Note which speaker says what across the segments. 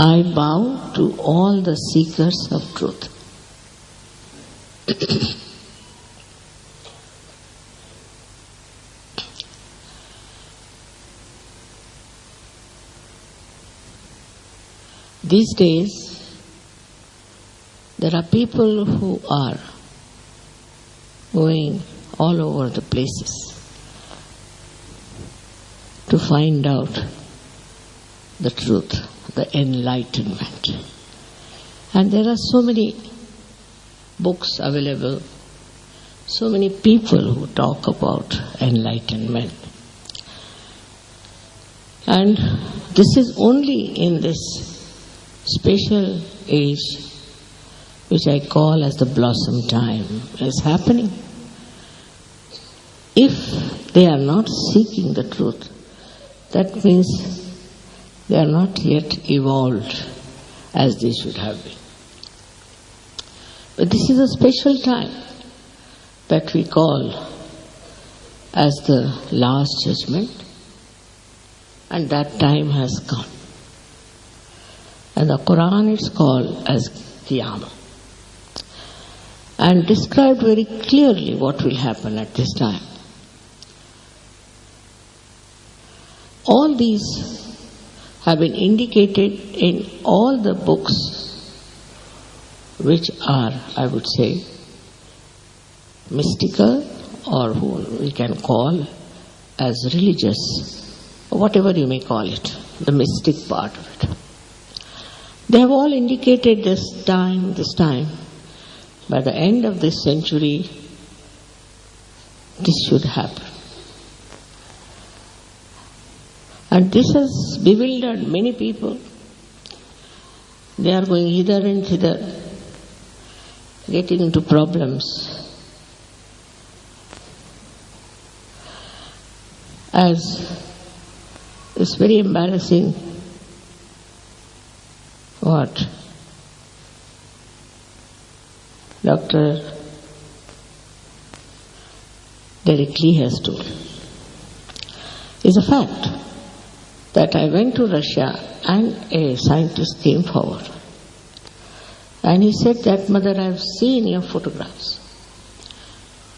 Speaker 1: I bow to all the seekers of truth. These days, there are people who are going all over the places to find out the truth, the enlightenment. And there are so many books available, so many people who talk about enlightenment. And this is only in this special age, which I call as the blossom time, is happening. If they are not seeking the truth, that means they are not yet evolved as they should have been. But this is a special time that we call as the last judgment, and that time has come. And the Quran is called as Qiyamah, and described very clearly what will happen at this time. All these have been indicated in all the books which are, I would say, mystical, or who we can call as religious, or whatever you may call it, the mystic part of it. They have all indicated this time, by the end of this century, this should happen. And this has bewildered many people. They are going hither and thither, getting into problems. As it's very embarrassing what Dr. Derek Lee has told is a fact that I went to Russia and a scientist came forward and he said that, "Mother, I have seen your photographs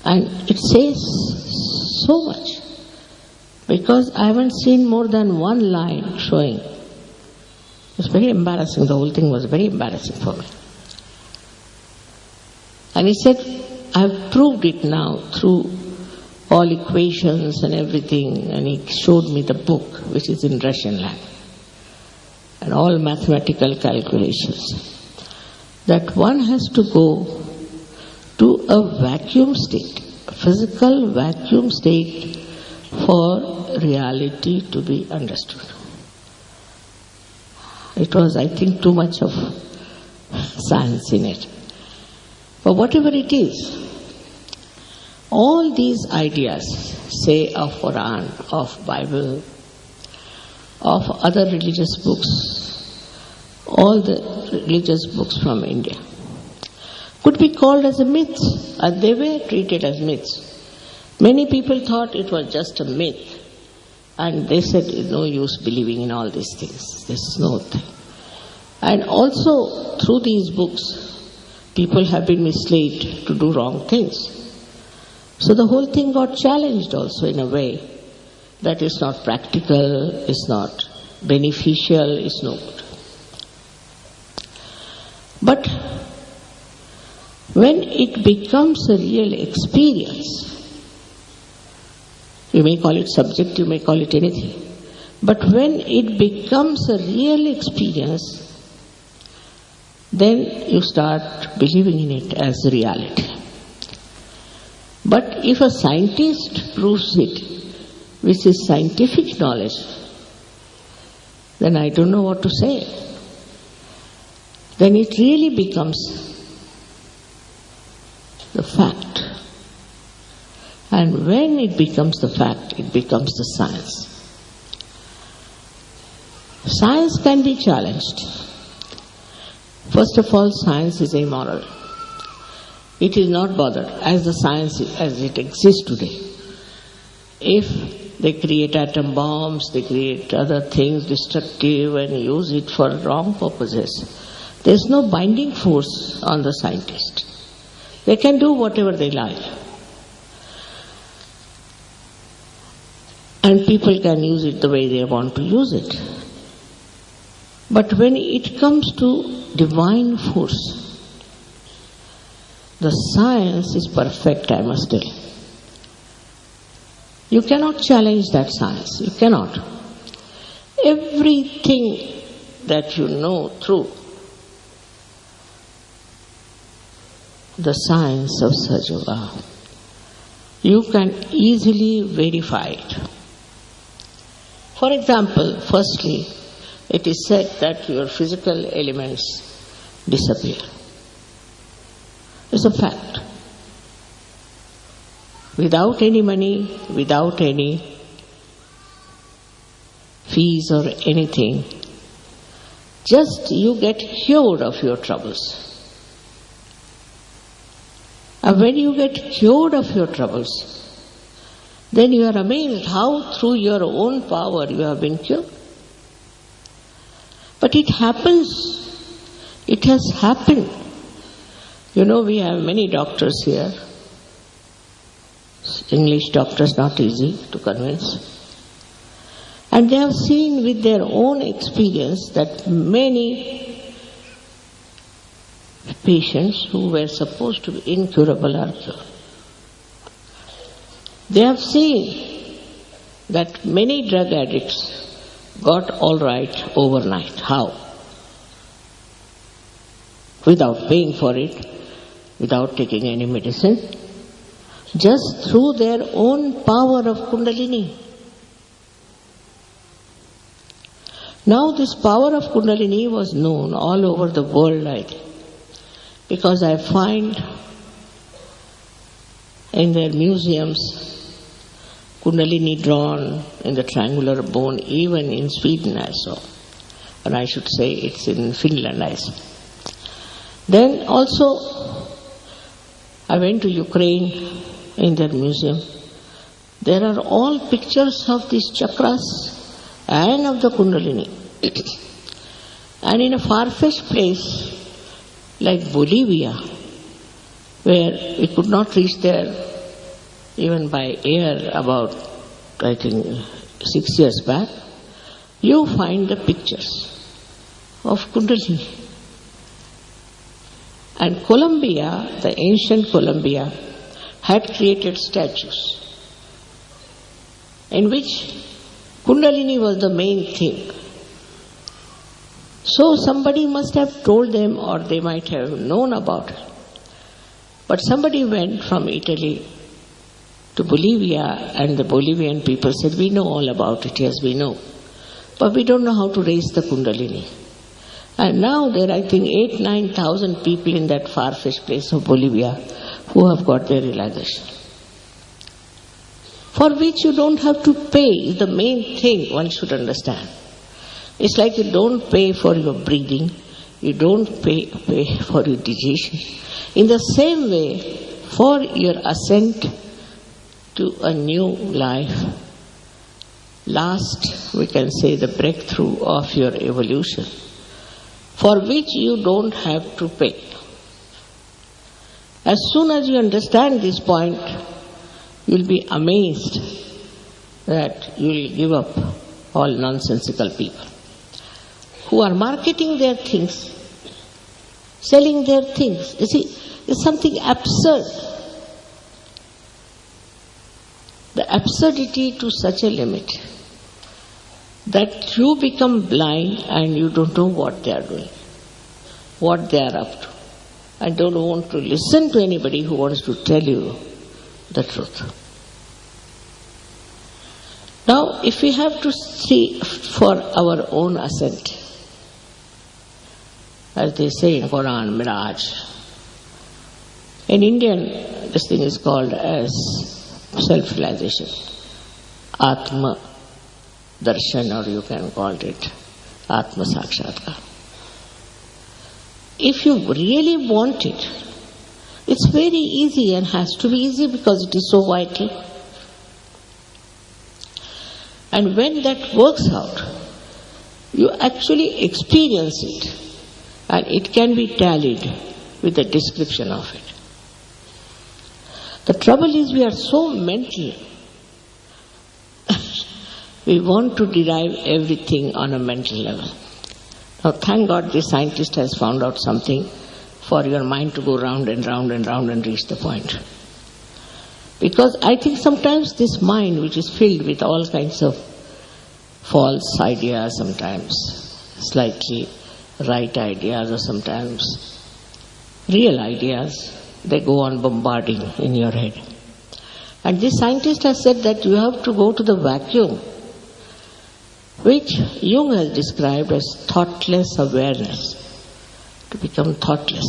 Speaker 1: and it says so much, because I haven't seen more than one line showing." It was very embarrassing. The whole thing was very embarrassing for me. And he said, "I have proved it now through all equations and everything." And he showed me the book, which is in Russian language, and all mathematical calculations, that one has to go to a vacuum state, a physical vacuum state, for reality to be understood. It was, I think, too much of science in it. But whatever it is, all these ideas, say of Quran, of Bible, of other religious books, all the religious books from India, could be called as a myth, and they were treated as myths. Many people thought it was just a myth, and they said, "It's no use believing in all these things. This is no thing." And also, through these books, people have been misled to do wrong things. So the whole thing got challenged also in a way that is not practical, is not beneficial, is no good. But when it becomes a real experience, you may call it subject, you may call it anything, but when it becomes a real experience, then you start believing in it as reality. But if a scientist proves it, which is scientific knowledge, then I don't know what to say. Then it really becomes the fact. And when it becomes the fact, it becomes the science. Science can be challenged. First of all, science is amoral. It is not bothered as the science as it exists today. If They create atom bombs, they create other things destructive and use it for wrong purposes. There's no binding force on the scientist. They can do whatever they like. And people can use it the way they want to use it. But when it comes to divine force, the science is perfect, I must tell you. You cannot challenge that science. You cannot. Everything that you know through the science of Sahaja, you can easily verify it. For example, firstly, it is said that your physical elements disappear. It's a fact. Without any money, without any fees or anything, just you get cured of your troubles. And when you get cured of your troubles, then you are amazed how through your own power you have been cured. But it happens. It has happened. You know, we have many doctors here. English doctors, not easy to convince. And they have seen with their own experience that many patients who were supposed to be incurable are cured. They have seen that many drug addicts got all right overnight. How? Without paying for it, without taking any medicine, just through their own power of Kundalini. Now this power of Kundalini was known all over the world, I think, because I find in their museums Kundalini drawn in the triangular bone, even in Sweden I saw. And I should say it's in Finland I saw. Then also I went to Ukraine in their museum. There are all pictures of these chakras and of the Kundalini. And in a far-fetched place like Bolivia, where we could not reach there even by air about, I think, 6 years back, you find the pictures of Kundalini. And Colombia, the ancient Colombia, had created statues in which Kundalini was the main thing. So somebody must have told them, or they might have known about it. But somebody went from Italy to Bolivia, and the Bolivian people said, we know all about it, yes, we know. But we don't know how to raise the Kundalini. And now there are, I think, 8,000-9,000 people in that far-fetched place of Bolivia who have got their realization. For which you don't have to pay is the main thing one should understand. It's like you don't pay for your breathing, you don't pay for your digestion. In the same way, for your ascent to a new life, last, we can say, the breakthrough of your evolution, for which you don't have to pay. As soon as you understand this point, you'll be amazed that you'll give up all nonsensical people who are marketing their things, selling their things. You see, it's something absurd. The absurdity to such a limit that you become blind and you don't know what they are doing, what they are up to, and don't want to listen to anybody who wants to tell you the truth. Now, if we have to see for our own ascent, as they say in Quran, Miraj. In Indian, this thing is called as self-realization, Atma Darshan, or you can call it Atma Sakshatkar. If you really want it, it's very easy and has to be easy because it is so vital. And when that works out, you actually experience it, and it can be tallied with the description of it. The trouble is we are so mental. We want to derive everything on a mental level. Now thank God this scientist has found out something for your mind to go round and round and round and reach the point. Because I think sometimes this mind, which is filled with all kinds of false ideas, sometimes slightly right ideas, or sometimes real ideas, they go on bombarding in your head. And this scientist has said that you have to go to the vacuum, which Jung has described as thoughtless awareness, to become thoughtless.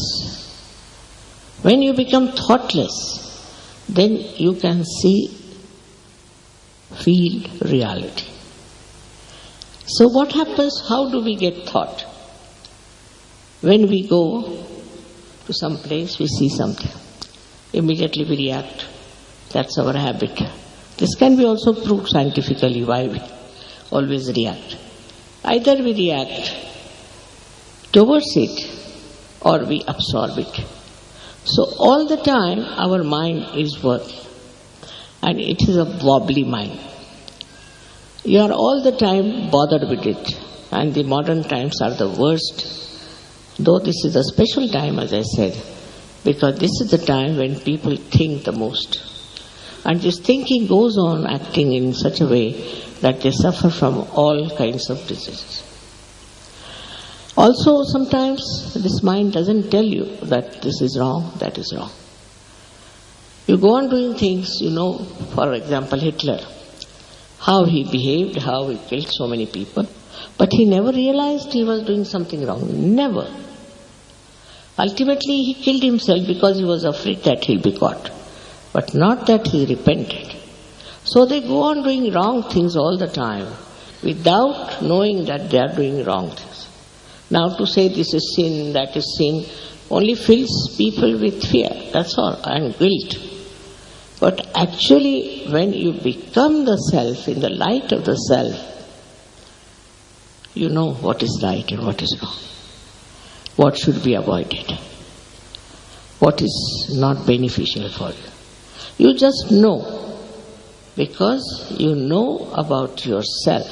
Speaker 1: When you become thoughtless, then you can see, feel reality. So what happens? How do we get thought? When we go to some place, we see something. Immediately we react. That's our habit. This can be also proved scientifically why we always react. Either we react towards it or we absorb it. So all the time our mind is working, and it is a wobbly mind. You are all the time bothered with it, and the modern times are the worst. Though this is a special time, as I said, because this is the time when people think the most. And this thinking goes on acting in such a way that they suffer from all kinds of diseases. Also, sometimes this mind doesn't tell you that this is wrong, that is wrong. You go on doing things, for example, Hitler, how he behaved, how he killed so many people, but he never realized he was doing something wrong. Never. Ultimately, he killed himself because he was afraid that he'll be caught, but not that he repented. So they go on doing wrong things all the time without knowing that they are doing wrong things. Now to say this is sin, that is sin, only fills people with fear, that's all, and guilt. But actually, when you become the self, in the light of the self, you know what is right and what is wrong, what should be avoided, what is not beneficial for you. You just know, because you know about yourself.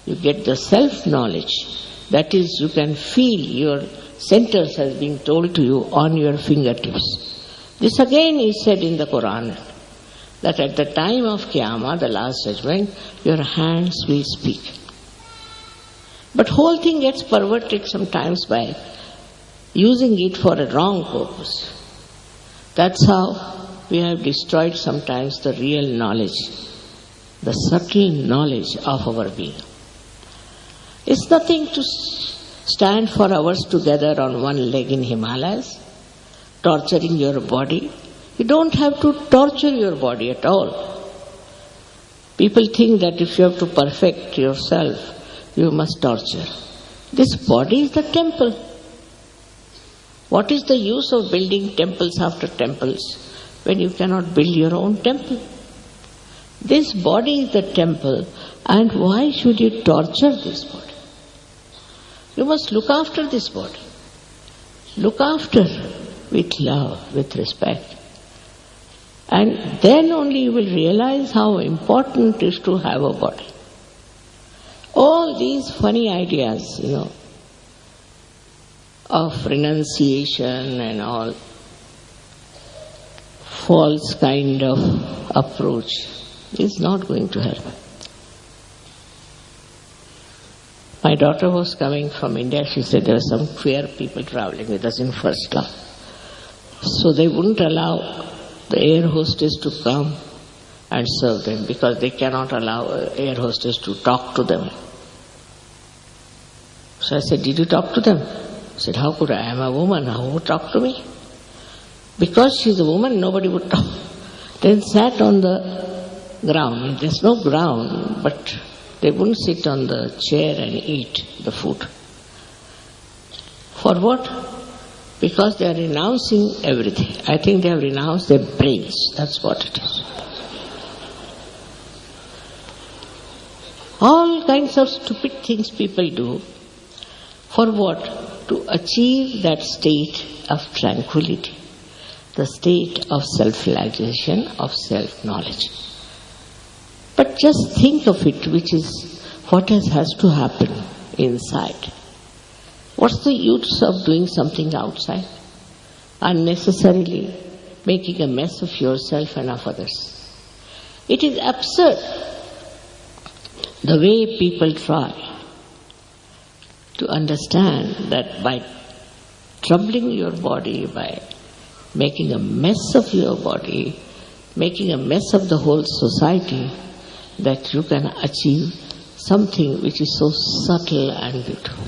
Speaker 1: You get the self-knowledge. That is, you can feel your centers as being told to you on your fingertips. This again is said in the Quran, that at the time of Qiyamah, the last judgment, your hands will speak. But whole thing gets perverted sometimes by using it for a wrong purpose. That's how we have destroyed sometimes the real knowledge, the subtle knowledge of our being. It's nothing to stand for hours together on one leg in Himalayas, torturing your body. You don't have to torture your body at all. People think that if you have to perfect yourself, you must torture. This body is the temple. What is the use of building temples after temples when you cannot build your own temple? This body is the temple, and why should you torture this body? You must look after this body. Look after with love, with respect. And then only you will realize how important it is to have a body. All these funny ideas, of renunciation and all false kind of approach is not going to help. My daughter was coming from India. She said there were some queer people traveling with us in first class. So they wouldn't allow the air hostess to come and serve them because they cannot allow an air hostess to talk to them. So I said, did you talk to them? I said, how could I? I am a woman. Who would talk to me? Because she's a woman, nobody would talk. Then sat on the ground. There's no ground, but they wouldn't sit on the chair and eat the food. For what? Because they are renouncing everything. I think they have renounced their brains. That's what it is. kinds of stupid things people do. For what? To achieve that state of tranquility, the state of self-realization, of self-knowledge. But just think of it, which is what has to happen inside. What's the use of doing something outside? Unnecessarily making a mess of yourself and of others. It is absurd the way people try to understand that by troubling your body, by making a mess of your body, making a mess of the whole society, that you can achieve something which is so subtle and beautiful.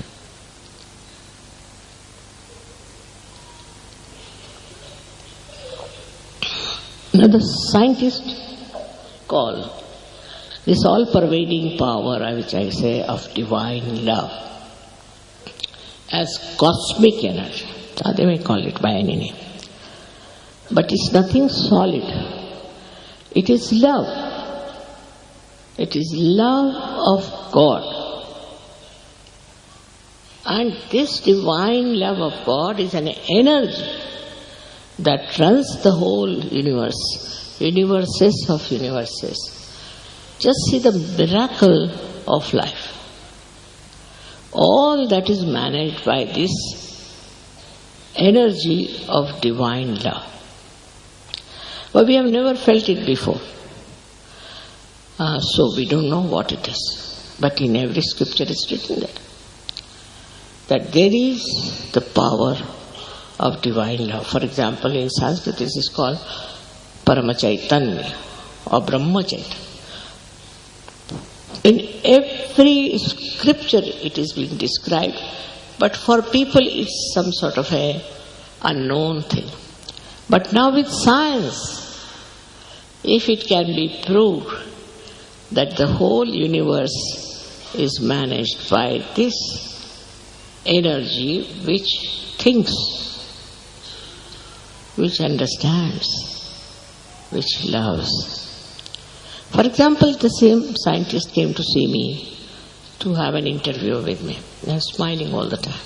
Speaker 1: Now the scientists call this all-pervading power, which I say, of divine love, as cosmic energy. Now they may call it by any name. But it's nothing solid. It is love. It is love of God. And this divine love of God is an energy that runs the whole universe, universes of universes. Just see the miracle of life. All that is managed by this energy of divine love. But we have never felt it before. So we don't know what it is. But in every scripture it's written that there is the power of divine love. For example, in Sanskrit this is called Paramachaitanya or Brahmachaitanya. In every scripture it is being described, but for people it's some sort of a unknown thing. But now with science, if it can be proved that the whole universe is managed by this energy which thinks, which understands, which loves. For example, the same scientist came to see me to have an interview with me. They are smiling all the time.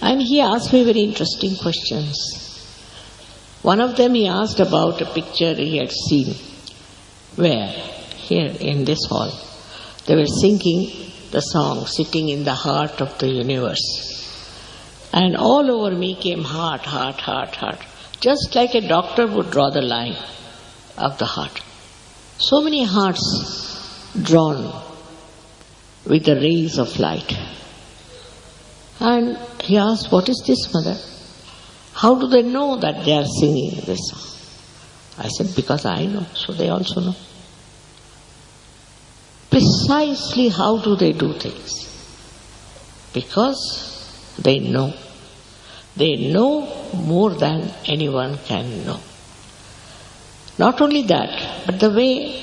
Speaker 1: And he asked me very interesting questions. One of them he asked about a picture he had seen where, here in this hall, they were singing the song, Sitting in the Heart of the Universe. And all over me came heart, heart, heart, heart. Just like a doctor would draw the line of the heart. So many hearts drawn with the rays of light. And he asked, what is this, mother? How do they know that they are singing this song? I said, because I know, so they also know. Precisely how do they do things? Because they know. They know more than anyone can know. Not only that, but the way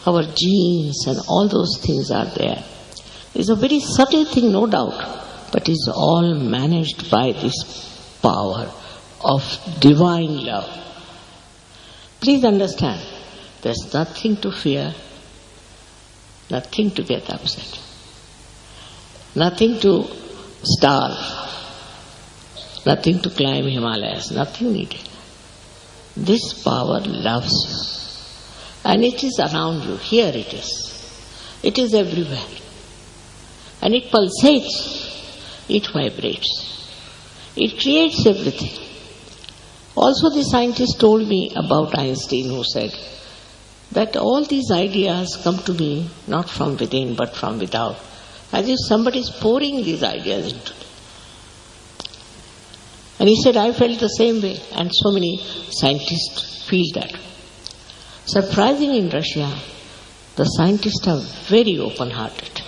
Speaker 1: our genes and all those things are there is a very subtle thing, no doubt, but is all managed by this power of divine love. Please understand, there's nothing to fear, nothing to get upset, nothing to starve, nothing to climb Himalayas, nothing needed. This power loves you. And it is around you. Here it is. It is everywhere. And it pulsates. It vibrates. It creates everything. Also the scientist told me about Einstein, who said that all these ideas come to me not from within but from without. As if somebody is pouring these ideas into me. And he said, I felt the same way, and so many scientists feel that. Surprising in Russia, the scientists are very open-hearted.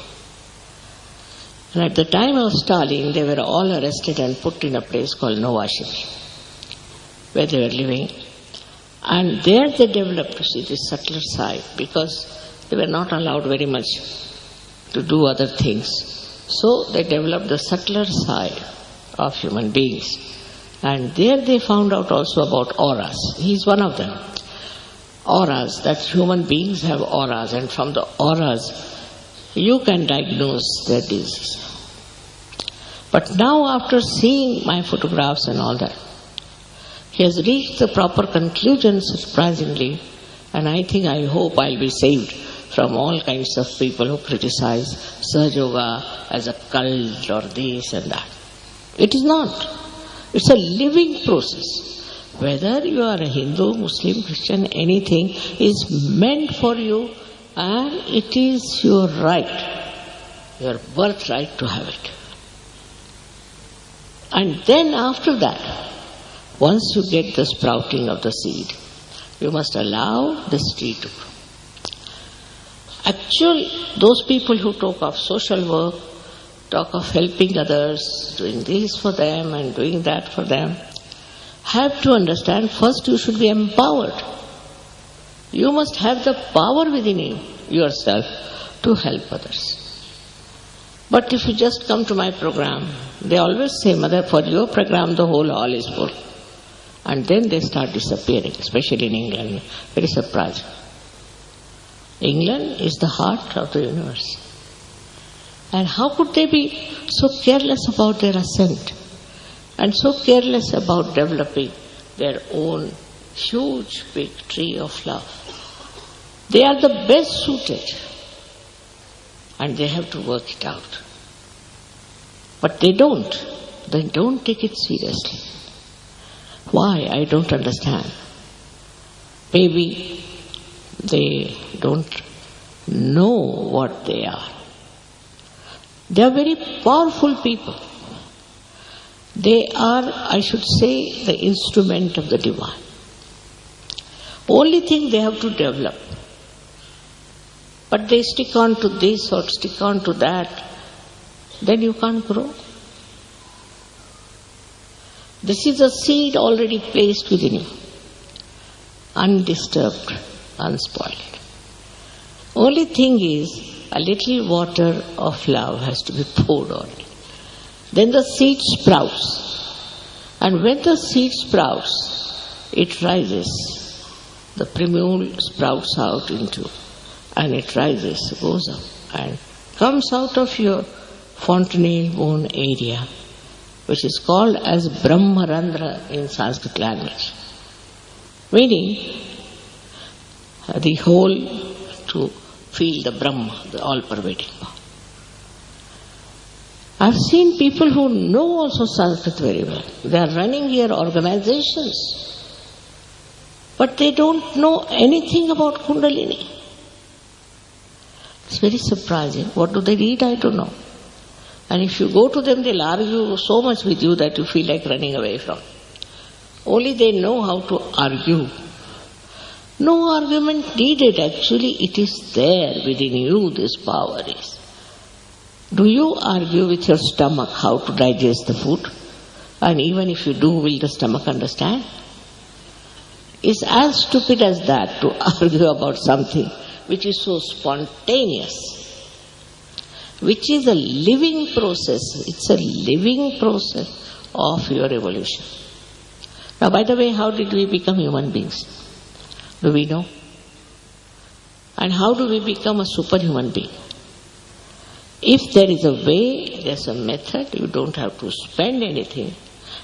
Speaker 1: And at the time of Stalin, they were all arrested and put in a place called Novosibirsk, where they were living. And there they developed, you see, this subtler side, because they were not allowed very much to do other things. So they developed the subtler side of human beings. And there they found out also about auras. He is one of them. Auras, that human beings have auras, and from the auras you can diagnose their disease. But now, after seeing my photographs and all that, he has reached the proper conclusion, surprisingly, and I hope I'll be saved from all kinds of people who criticize Sahaja Yoga as a cult or this and that. It is not. It's a living process. Whether you are a Hindu, Muslim, Christian, anything is meant for you, and it is your right, your birthright to have it. And then after that, once you get the sprouting of the seed, you must allow the seed to grow. Actually, those people who talk of social work, talk of helping others, doing this for them and doing that for them, have to understand first you should be empowered. You must have the power within you, yourself, to help others. But if you just come to my program, they always say, Mother, for your program the whole hall is full. And then they start disappearing, especially in England. Very surprising. England is the heart of the universe. And how could they be so careless about their ascent and so careless about developing their own huge big tree of love? They are the best suited and they have to work it out. But they don't. They don't take it seriously. Why? I don't understand. Maybe they don't know what they are. They are very powerful people. They are, I should say, the instrument of the divine. Only thing they have to develop. But they stick on to this or stick on to that, then you can't grow. This is a seed already placed within you, undisturbed, unspoiled. Only thing is, a little water of love has to be poured on it. Then the seed sprouts. And when the seed sprouts, it rises. The primule sprouts out into, and it rises, goes up, and comes out of your fontanelle bone area, which is called as Brahmarandra in Sanskrit language, meaning the whole to feel the Brahma, the all-pervading power. I've seen people who know also Sanskrit very well. They are running here organizations, but they don't know anything about Kundalini. It's very surprising. What do they read? I don't know. And if you go to them, they'll argue so much with you that you feel like running away from. Only they know how to argue. No argument needed. Actually, it is there within you, this power is. Do you argue with your stomach how to digest the food? And even if you do, will the stomach understand? It's as stupid as that to argue about something which is so spontaneous, which is a living process. It's a living process of your evolution. Now, by the way, how did we become human beings? Do we know? And how do we become a superhuman being? If there is a way, there's a method, you don't have to spend anything,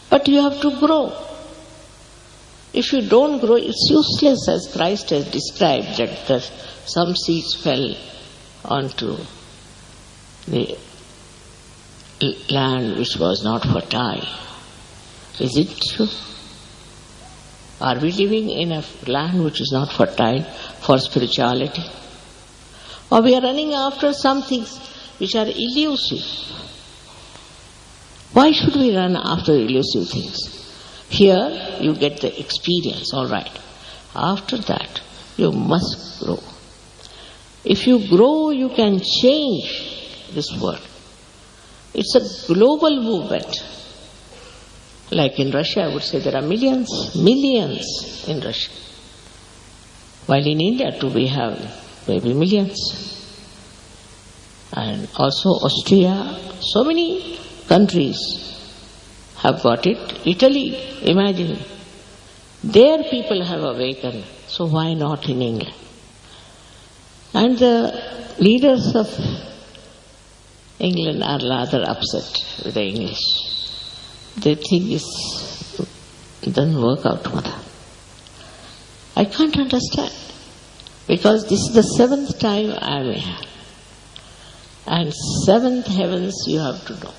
Speaker 1: but you have to grow. If you don't grow, it's useless, as Christ has described, that some seeds fell onto the land which was not fertile. Is it true? Are we living in a land which is not fertile for spirituality? Or we are running after some things which are elusive? Why should we run after elusive things? Here you get the experience, all right. After that, you must grow. If you grow, you can change this world. It's a global movement. Like in Russia, I would say there are millions in Russia. While in India too we have maybe millions. And also Austria, so many countries have got it. Italy, imagine. Their people have awakened, so why not in England? And the leaders of England are rather upset with the English. They think it doesn't work out, mother. I can't understand. Because this is the 7th time I am here. And 7th heavens you have to know.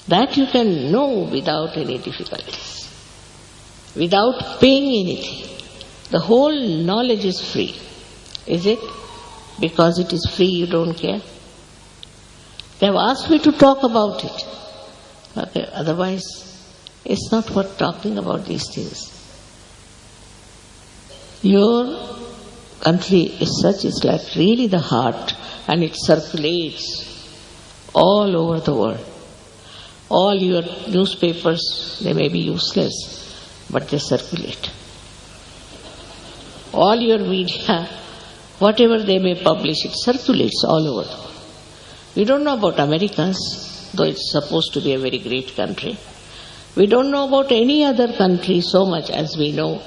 Speaker 1: That you can know without any difficulties. Without paying anything. The whole knowledge is free. Is it? Because it is free you don't care? They have asked me to talk about it. Okay, otherwise, it's not worth talking about these things. Your country is such, it's like really the heart, and it circulates all over the world. All your newspapers, they may be useless, but they circulate. All your media, whatever they may publish, it circulates all over the world. We don't know about Americans, though it's supposed to be a very great country. We don't know about any other country so much as we know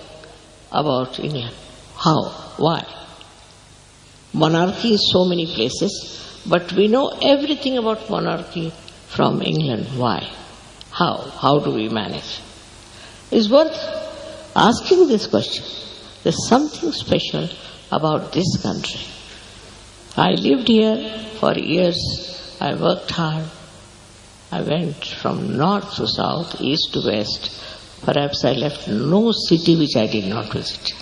Speaker 1: about England. How? Why? Monarchy is so many places, but we know everything about monarchy from England. Why? How? How do we manage? It's worth asking this question. There's something special about this country. I lived here for years. I worked hard. I went from north to south, east to west. Perhaps I left no city which I did not visit.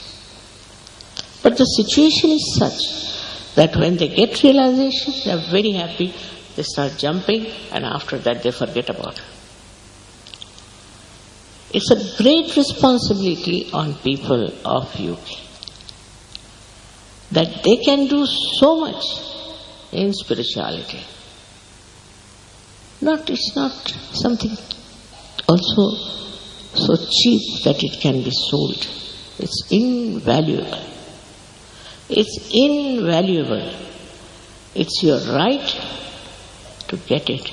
Speaker 1: But the situation is such that when they get realization, they are very happy, they start jumping, and after that they forget about it. It's a great responsibility on people of UK that they can do so much in spirituality. It's not something also so cheap that it can be sold. It's invaluable. It's invaluable. It's your right to get it.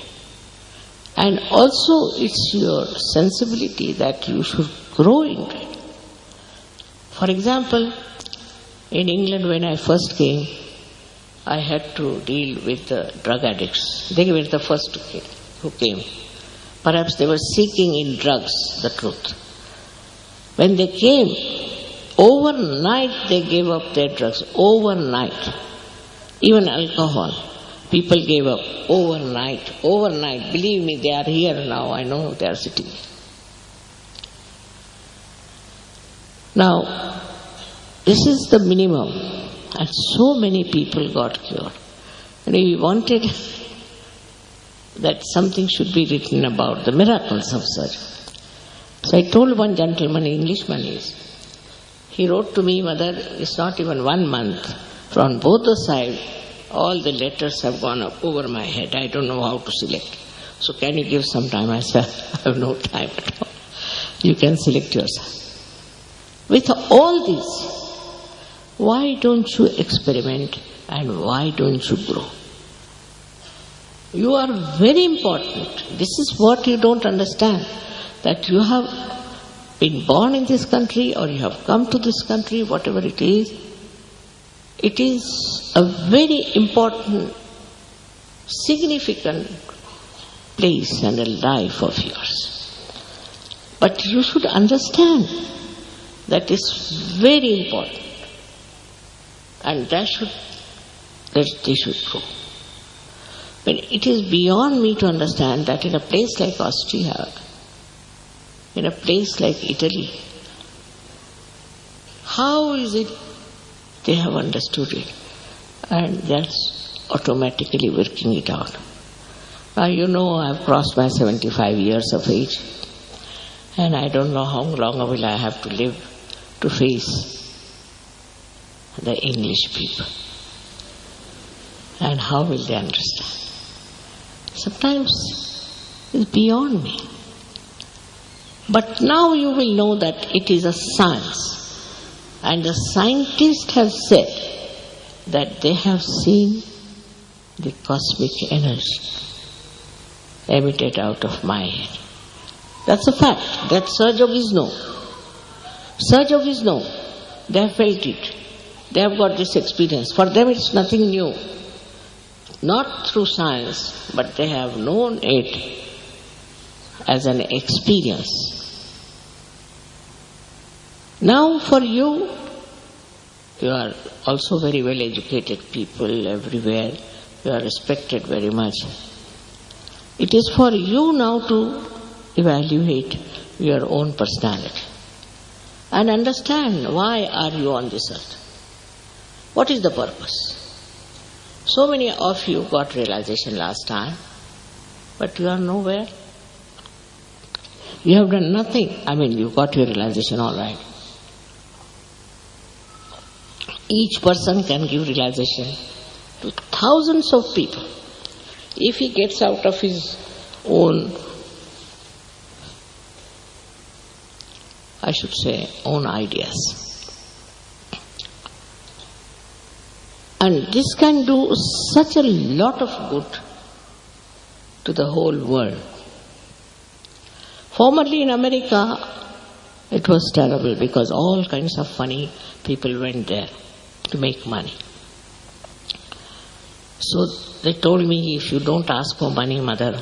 Speaker 1: And also it's your sensibility that you should grow into it. For example, in England when I first came, I had to deal with the drug addicts. They were the first who came. Perhaps they were seeking in drugs the truth. When they came, overnight they gave up their drugs. Overnight. Even alcohol. People gave up overnight. Overnight. Believe me, they are here now. I know they are sitting. Now, this is the minimum. And so many people got cured. And we wanted that something should be written about the miracles of surgery. So I told one gentleman, Englishman is, he wrote to me, Mother, it's not even 1 month. From both the sides, all the letters have gone up over my head. I don't know how to select. So can you give some time? I said, I have no time at all. You can select yourself. With all this, why don't you experiment and why don't you grow? You are very important. This is what you don't understand. That you have been born in this country or you have come to this country, whatever it is a very important, significant place and a life of yours. But you should understand that is very important. And they should grow. But it is beyond me to understand that in a place like Austria, in a place like Italy, how is it they have understood it and that's automatically working it out. Now you know I have crossed my 75 years of age and I don't know how long will I have to live to face the English people. And how will they understand? Sometimes it's beyond me. But now you will know that it is a science. And the scientists have said that they have seen the cosmic energy emitted out of my head. That's a fact. That Sir Yogis know. Sir Yogis know. They have felt it. They have got this experience. For them it's nothing new. not through science, but they have known it as an experience. Now for you, you are also very well educated people everywhere, you are respected very much. It is for you now to evaluate your own personality and understand why are you on this earth. What is the purpose? So many of you got realization last time, but you are nowhere. You have done nothing. You got your realization all right. Each person can give realization to thousands of people. If he gets out of his own, own ideas. And this can do such a lot of good to the whole world. Formerly in America, it was terrible because all kinds of funny people went there to make money. So they told me, if you don't ask for money, mother,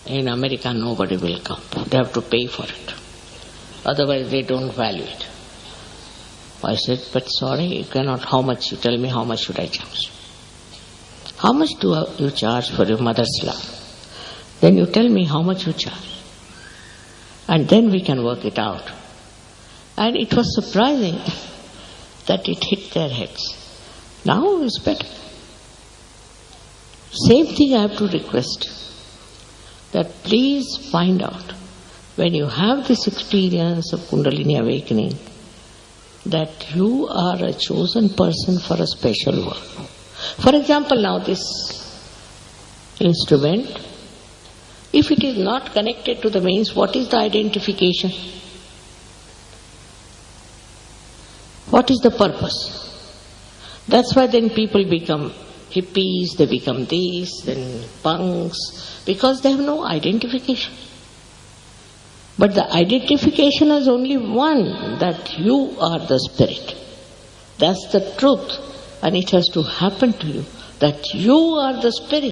Speaker 1: in America nobody will come. They have to pay for it. Otherwise they don't value it. I said, but sorry, you cannot. How much? You tell me how much should I charge? How much do you charge for your mother's love? Then you tell me how much you charge. And then we can work it out. And it was surprising that it hit their heads. Now it's better. Same thing I have to request, that please find out, when you have this experience of Kundalini awakening, that you are a chosen person for a special work. For example, now this instrument, if it is not connected to the means, what is the identification? What is the purpose? That's why then people become hippies, they become these, then punks, because they have no identification. But the identification is only one, that you are the spirit. That's the truth. And it has to happen to you, that you are the spirit.